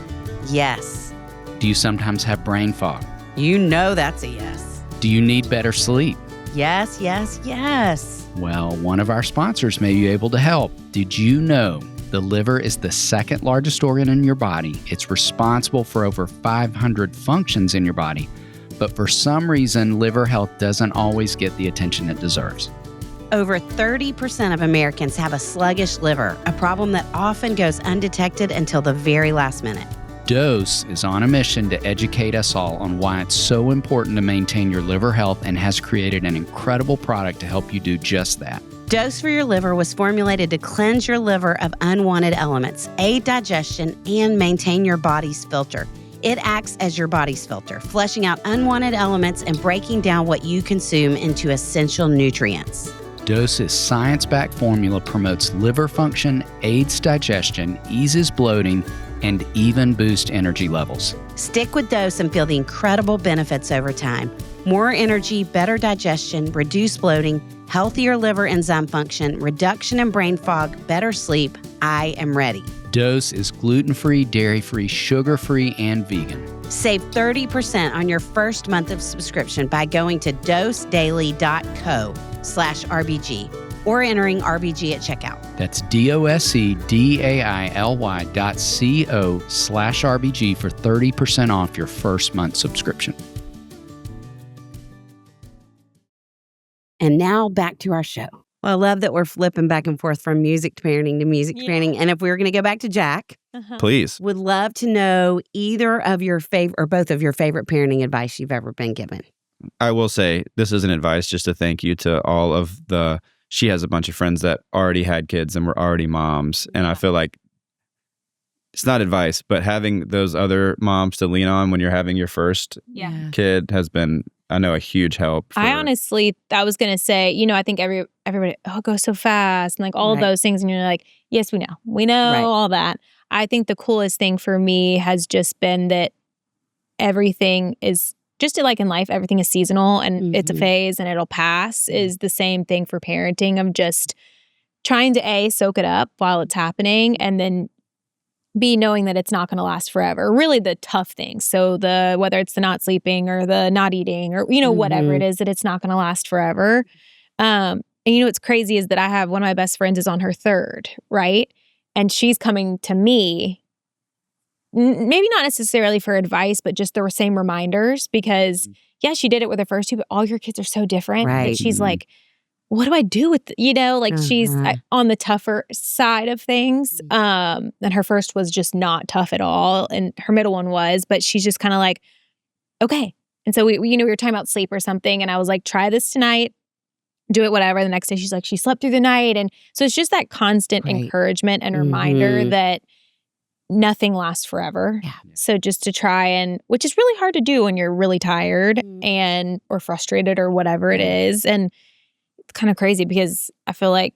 Yes. Do you sometimes have brain fog? You know that's a yes. Do you need better sleep? Yes, yes, yes. Well, one of our sponsors may be able to help. Did you know the liver is the second largest organ in your body? It's responsible for over 500 functions in your body. But for some reason, liver health doesn't always get the attention it deserves. Over 30% of Americans have a sluggish liver, a problem that often goes undetected until the very last minute. Dose is on a mission to educate us all on why it's so important to maintain your liver health and has created an incredible product to help you do just that. Dose for Your Liver was formulated to cleanse your liver of unwanted elements, aid digestion, and maintain your body's filter. It acts as your body's filter, flushing out unwanted elements and breaking down what you consume into essential nutrients. Dose's science-backed formula promotes liver function, aids digestion, eases bloating, and even boosts energy levels. Stick with Dose and feel the incredible benefits over time. More energy, better digestion, reduced bloating, healthier liver enzyme function, reduction in brain fog, better sleep. I am ready. Dose is gluten-free, dairy-free, sugar-free, and vegan. Save 30% on your first month of subscription by going to dosedaily.co/RBG or entering RBG at checkout. That's DOSCDAILY.co/RBG for 30% off your first month subscription. And now back to our show. Well, I love that we're flipping back and forth from music to parenting to music to parenting. And if we were going to go back to Jack, Please. would love to know either of your favorite or both of your favorite parenting advice you've ever been given. I will say this isn't advice, just a thank you to all of she has a bunch of friends that already had kids and were already moms. And I feel like it's not advice, but having those other moms to lean on when you're having your first kid has been, I know, a huge help. I honestly, I was going to say, I think everybody, it goes so fast and like all of those things. And you're like, yes, we know. We know all that. I think the coolest thing for me has just been that everything is just like in life, everything is seasonal and it's a phase and it'll pass is the same thing for parenting of just trying to soak it up while it's happening and then B, knowing that it's not going to last forever. Really the tough things. So whether it's the not sleeping or the not eating or, whatever it is, that it's not going to last forever. And what's crazy is that I have one of my best friends is on her third, right? And she's coming to me maybe not necessarily for advice, but just the same reminders because, she did it with her first two, but all your kids are so different that she's like, what do I do with, she's on the tougher side of things. And her first was just not tough at all. And her middle one was, but she's just kind of like, okay. And so we were talking about sleep or something. And I was like, try this tonight, do it, whatever. The next day she's like, she slept through the night. And so it's just that constant encouragement and reminder that nothing lasts forever. Yeah. So just to try which is really hard to do when you're really tired or frustrated or whatever it is. And it's kind of crazy because I feel like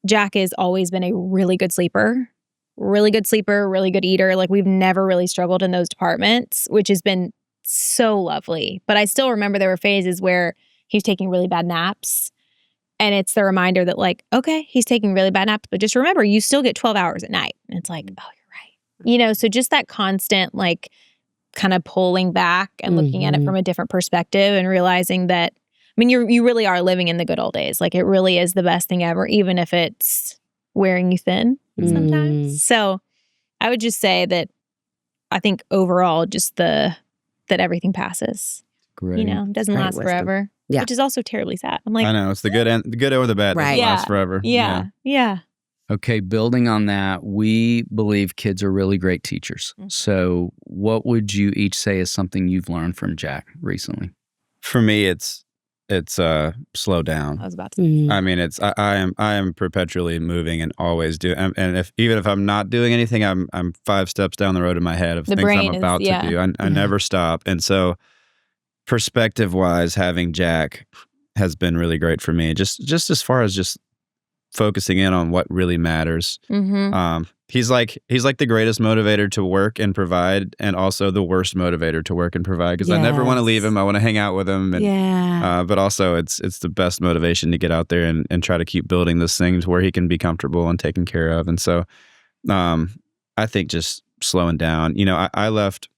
Jack has always been a really good sleeper, really good eater. Like we've never really struggled in those departments, which has been so lovely. But I still remember there were phases where he was taking really bad naps. And it's the reminder that like, okay, he's taking really bad naps, but just remember, you still get 12 hours at night. And it's like, oh, you're right. So just that constant like kind of pulling back and looking at it from a different perspective and realizing that, I mean, you really are living in the good old days. Like it really is the best thing ever, even if it's wearing you thin sometimes. So I would just say that I think overall just that everything passes. Great. Doesn't last forever. Yeah. Which is also terribly sad. I'm like, I know, it's the good or the bad. Doesn't last forever. Yeah. Okay, building on that, we believe kids are really great teachers. So what would you each say is something you've learned from Jack recently? For me, it's slow down. I was about to say. I mean, I am perpetually moving and always do. And even if I'm not doing anything, I'm 5 steps down the road in my head of things I'm about to do. I never stop. And so perspective wise, having Jack has been really great for me. Just as far as just focusing in on what really matters. He's like the greatest motivator to work and provide, and also the worst motivator to work and provide because I never want to leave him. I want to hang out with him. And, but also it's the best motivation to get out there and try to keep building this thing to where he can be comfortable and taken care of. And so I think just slowing down. I left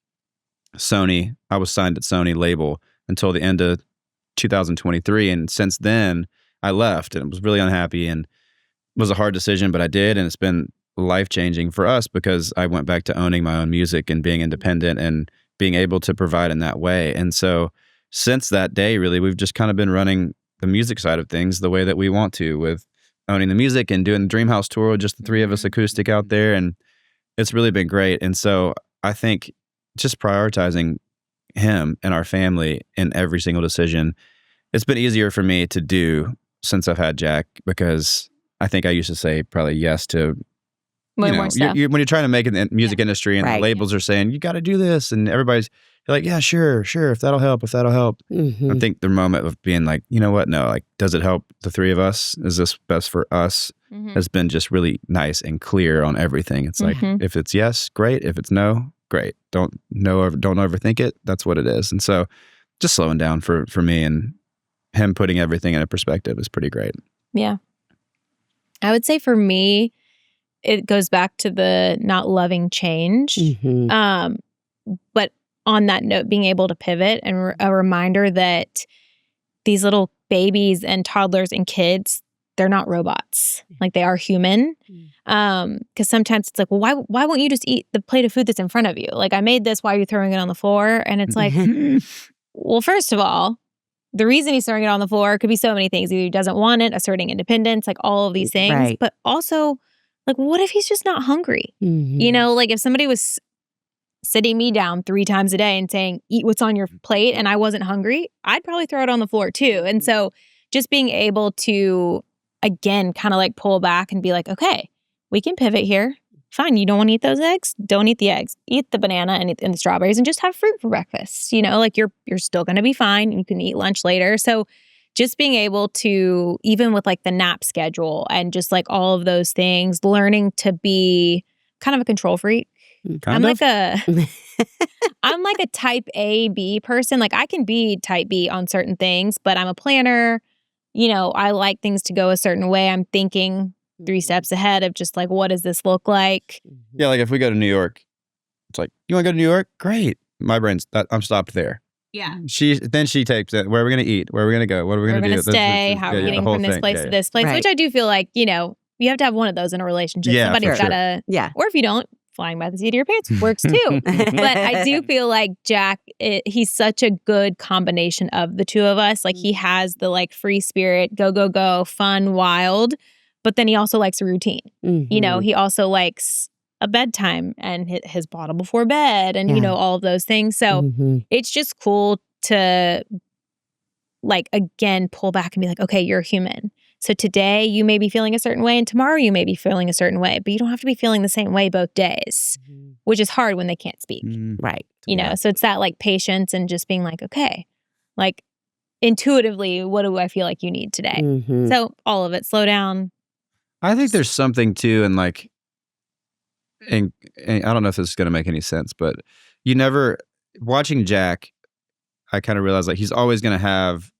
Sony. I was signed at Sony label until the end of 2023. And since then I left and was really unhappy and it was a hard decision, but I did. And it's been life-changing for us because I went back to owning my own music and being independent and being able to provide in that way. And so since that day, really, we've just kind of been running the music side of things the way that we want to, with owning the music and doing the Dreamhouse tour, just the 3 of us acoustic out there. And it's really been great. And so I think just prioritizing him and our family in every single decision, it's been easier for me to do since I've had Jack, because I think I used to say probably yes to when you're trying to make it in the music industry and the labels are saying, you got to do this. And everybody's like, yeah, sure. If that'll help. I think the moment of being like, you know what? No, like, does it help the 3 of us? Is this best for us? Has been just really nice and clear on everything. It's like, if it's yes, great. If it's no, great. Don't overthink it. That's what it is. And so just slowing down for me and him putting everything in a perspective is pretty great. Yeah. I would say for me, it goes back to the not loving change. But on that note, being able to pivot and a reminder that these little babies and toddlers and kids, they're not robots. Like, they are human. Because sometimes it's like, well, why won't you just eat the plate of food that's in front of you? Like, I made this, why are you throwing it on the floor? And it's like, well, first of all, the reason he's throwing it on the floor could be so many things. Either he doesn't want it, asserting independence, like all of these things. Right. But also, like, what if he's just not hungry? Mhm. You know, like if somebody was sitting me down 3 times a day and saying, eat what's on your plate, and I wasn't hungry, I'd probably throw it on the floor too. And so just being able to, again, kind of like pull back and be like, okay, we can pivot here. Fine, you don't want to eat those eggs? Don't eat the eggs. Eat the banana and the strawberries and just have fruit for breakfast. You know, like you're still going to be fine. You can eat lunch later. So just being able to, even with like the nap schedule and just like all of those things, learning to be kind of a control freak. I'm like a type A, B person. Like I can be type B on certain things, but I'm a planner. You know, I like things to go a certain way. I'm thinking 3 steps ahead of just like, what does this look like? Yeah, like if we go to New York, it's like, you want to go to New York? Great. My brain's, I'm stopped there. Yeah. She takes it. Where are we going to eat? Where are we going to go? What are we going to do? We're going to stay. How are we getting from this place to this place? Right. Which I do feel like, you know, you have to have one of those in a relationship. Yeah, Somebody's for sure. gotta, Yeah. or if you don't, flying by the seat of your pants works too. But I do feel like Jack, he's such a good combination of the two of us. Like he has the like free spirit, go, fun, wild, but then he also likes a routine. Mhm. You know, he also likes a bedtime and his bottle before bed and, you know, all of those things. So Mhm. it's just cool to like, again, pull back and be like, okay, you're a human. So today you may be feeling a certain way and tomorrow you may be feeling a certain way, but you don't have to be feeling the same way both days, which is hard when they can't speak, Right. you know? So it's that like patience and just being like, okay, like intuitively, what do I feel like you need today? Mhm. So all of it, slow down. I think there's something too, and like, and I don't know if this is going to make any sense, but you never, watching Jack, I kind of realized like he's always going to have,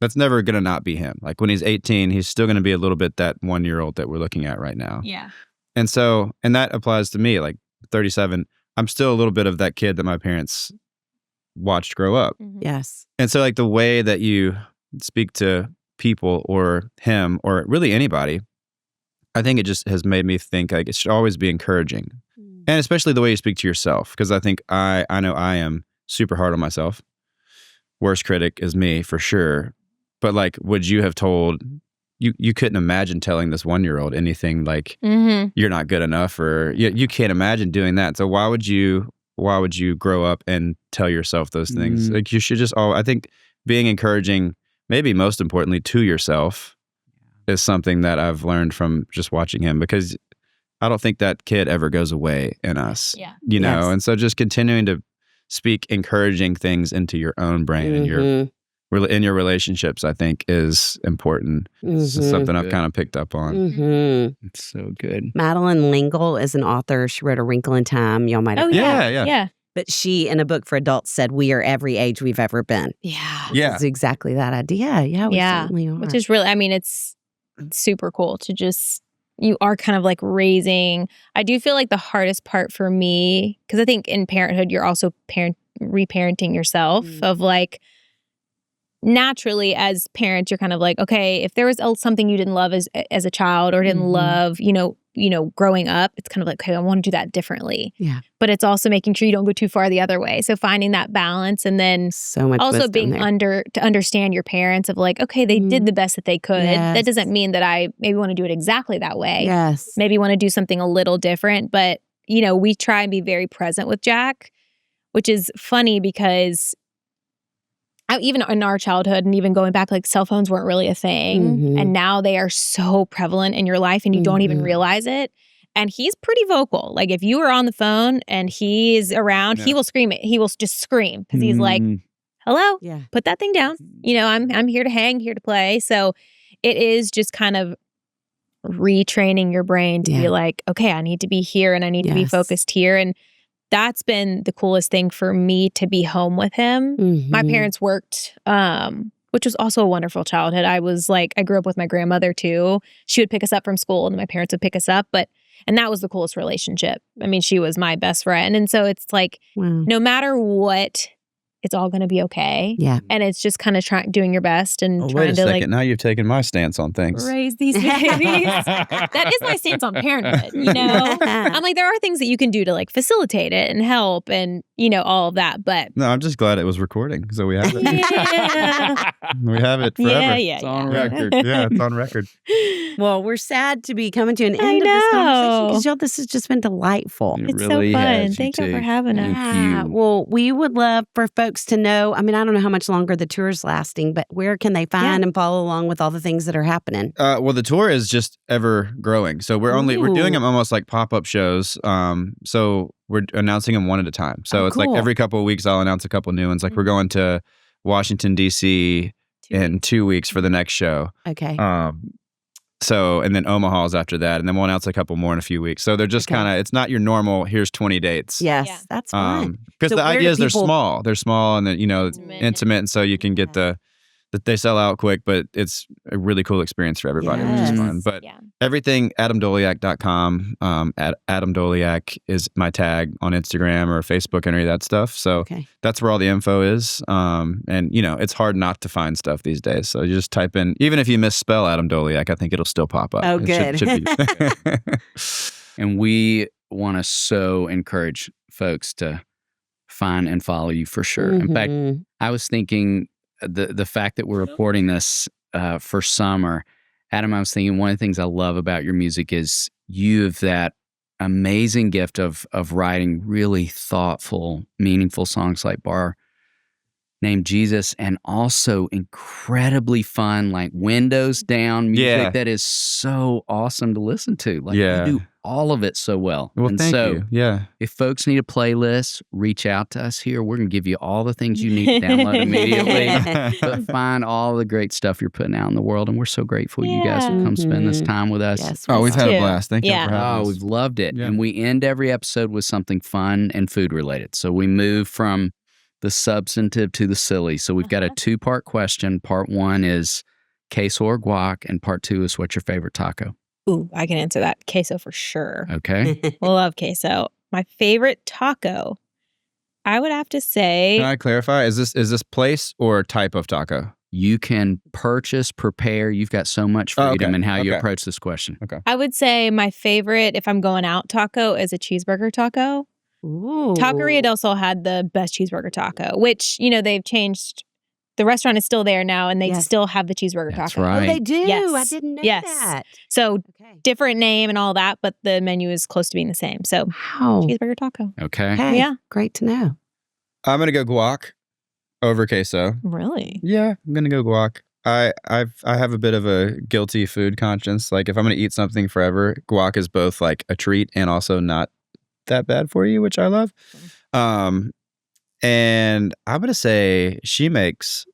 that's never going to not be him. Like when he's 18, he's still going to be a little bit that 1-year-old that we're looking at right now. Yeah. And so, and that applies to me, like 37, I'm still a little bit of that kid that my parents watched grow up. Yes. And so like the way that you speak to people or him or really anybody, I think it just has made me think like it should always be encouraging. And especially the way you speak to yourself, because I think I know I am super hard on myself. Worst critic is me for sure. But like, would you have told, you couldn't imagine telling this 1-year-old anything like you're not good enough, or you can't imagine doing that. So why would you grow up and tell yourself those things? Like you should just, I think being encouraging, maybe most importantly to yourself, is something that I've learned from just watching him, because I don't think that kid ever goes away in us, you know? Yes. And so just continuing to speak encouraging things into your own brain and your in your relationships, I think is important. It's something I've kind of picked up on. It's so good. Madeline L'Engle is an author. She wrote A Wrinkle in Time. Y'all might have. Oh, Yeah. yeah. But she, in a book for adults, said, we are every age we've ever been. Yeah. Yeah. It's exactly that idea. Yeah, we certainly are. Which is really, I mean, it's super cool to just, you are kind of like raising. I do feel like the hardest part for me, because I think in parenthood, you're also reparenting yourself of like, naturally as parents, you're kind of like, okay, if there was something you didn't love as a child or didn't love, you know, growing up, it's kind of like, okay, I want to do that differently. Yeah. But it's also making sure you don't go too far the other way. So finding that balance, and then So much also wisdom being there. to understand your parents of like, okay, they did the best that they could. Yes. That doesn't mean that I maybe want to do it exactly that way. Yes. Maybe want to do something a little different. But, you know, we try and be very present with Jack, which is funny because even in our childhood and even going back, like cell phones weren't really a thing. And now they are so prevalent in your life and you don't even realize it. And he's pretty vocal. Like if you are on the phone and he's around, he will scream it. He will just scream because he's like, hello, put that thing down. You know, I'm here to hang, here to play. So it is just kind of retraining your brain to be like, okay, I need to be here and I need to be focused here. And that's been the coolest thing for me, to be home with him. My parents worked, which was also a wonderful childhood. I grew up with my grandmother too. She would pick us up from school and my parents would pick us up. And that was the coolest relationship. I mean, she was my best friend. And so it's like, no matter what, it's all going to be okay. Yeah. And it's just kind of doing your best and Wait trying a to second. like Now you've taken my stance on things. raise these babies. That is my stance on parenthood, you know? I'm like, there are things that you can do to like facilitate it and help. And, all of that. But No, I'm just glad it was recording, so we have it. yeah, We have it forever. yeah. It's on yeah. record. Yeah, it's on record. Well, we're sad to be coming to an I end of this conversation know. because y'all, this has just been delightful. It It's really so fun. has, Thank you too. for having us. Thank Yeah. you. Well, we would love for folks to know. I mean, I don't know how much longer the tour's lasting, but where can they find and follow along with all the things that are happening? Well, the tour is just ever growing. So we're doing Ooh. them almost like pop-up shows. So we're announcing them one at a time. So Oh, it's like cool. every couple of weeks I'll announce a couple new ones. Like we're going to Washington, D.C. in 2 weeks for the next show. Okay. So, and then Omaha's after that. And then we'll announce a couple more in a few weeks. So they're just Okay. kind of, it's not your normal, here's 20 dates. Yes, Yeah. that's fine. Because So the where do idea is they're people- small. They're small and then, Intimate. intimate. And so you can get that they sell out quick, but it's a really cool experience for everybody, which Yes. is fun. But Yeah. everything, AdamDoleac.com. Adam Doleac is my tag on Instagram or Facebook and any of that stuff. So Okay. that's where all the info is. And, it's hard not to find stuff these days. So you just type in, even if you misspell Adam Doleac, I think it'll still pop up. Oh, It should be. And we want to so encourage folks to find and follow you for sure. In fact, Mhm. I was thinking the fact that we're recording this for summer, Adam, I was thinking one of the things I love about your music is you have that amazing gift of writing really thoughtful, meaningful songs like Bar Named Jesus, and also incredibly fun, like windows down music Yeah. that is so awesome to listen to. Like Yeah. you do all of it so well. Well, and thank so you. Yeah. if folks need a playlist, reach out to us here. We're going to give you all the things you need to download immediately. But find all the great stuff you're putting out in the world. And we're so grateful you guys would come spend this Mhm. time with us. Yes. Oh, we've had a too. blast. Thank you Yeah. for having Oh, us. we've loved it. Yeah. And we end every episode with something fun and food related. So we move from the substantive to the silly. So we've got a 2-part question. Part 1 is queso or guac, and part 2 is what's your favorite taco? Ooh, I can answer that. Queso for sure. Okay. Love queso. My favorite taco, I would have to say, Can I clarify? Is this place or type of taco? You can purchase, prepare. You've got so much Oh, freedom okay. in how you Okay. approach this question. I would say my favorite, if I'm going out taco, is a cheeseburger taco. Ooh. Taqueria del Sol had the best cheeseburger taco, which, they've changed. The restaurant is still there now, and they Yes. still have the cheeseburger That's taco. right. Oh, they do. Yes. I didn't know Yes. that. So Okay. different name and all that, but the menu is close to being the same. So Wow. cheeseburger taco. Okay. Okay. Yeah. Great to know. I'm gonna go guac over queso. Really? Yeah, I'm gonna go guac. I have a bit of a guilty food conscience. Like if I'm gonna eat something forever, guac is both like a treat and also not that bad for you, which I love. And I'm gonna say she makes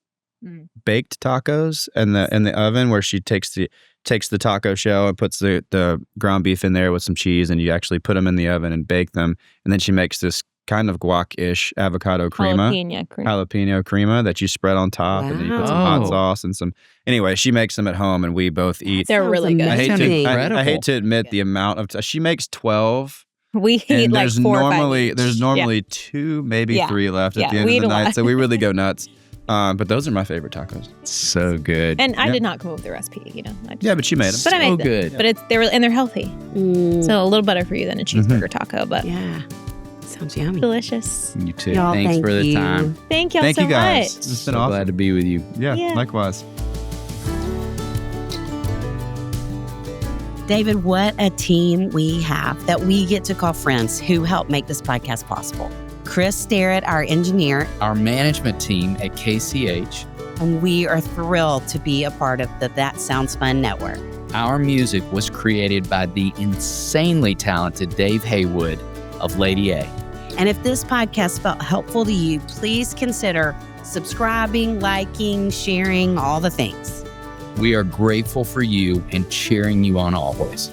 baked tacos in the oven where she takes the taco shell and puts the ground beef in there with some cheese, and you actually put them in the oven and bake them, and then she makes this kind of guac-ish avocado crema. Jalapeno crema that you spread on top, and then you put some Wow. hot sauce and some. Anyway, she makes them at home, and we both eat. They're Sounds really good. I hate amazing. to incredible. I hate to admit the amount of she makes 12, We eat and like there's 4 or 5 normally each. there's Yeah. normally 2, maybe Yeah. 3 left Yeah, at the end we of the eat a night, lot. so we really go nuts. But those are my favorite tacos. So good. And I Yeah. did not come up with the recipe, Yeah, but you made them. But I so made them. good. But they're healthy. Mm, So a little better for you than a cheeseburger taco, but yeah. Sounds yummy. delicious. You too. Y'all, Thanks thank for the you. time. Thank y'all Thank so you guys. much. It's been So awesome. glad to be with you. Yeah, Yeah. likewise. David, what a team we have that we get to call friends who help make this podcast possible. Chris Starrett, our engineer, Our management team at KCH. and we are thrilled to be a part of the That Sounds Fun network. Our music was created by the insanely talented Dave Haywood of Lady A. And if this podcast felt helpful to you, please consider subscribing, liking, sharing, all the things. We are grateful for you and cheering you on always.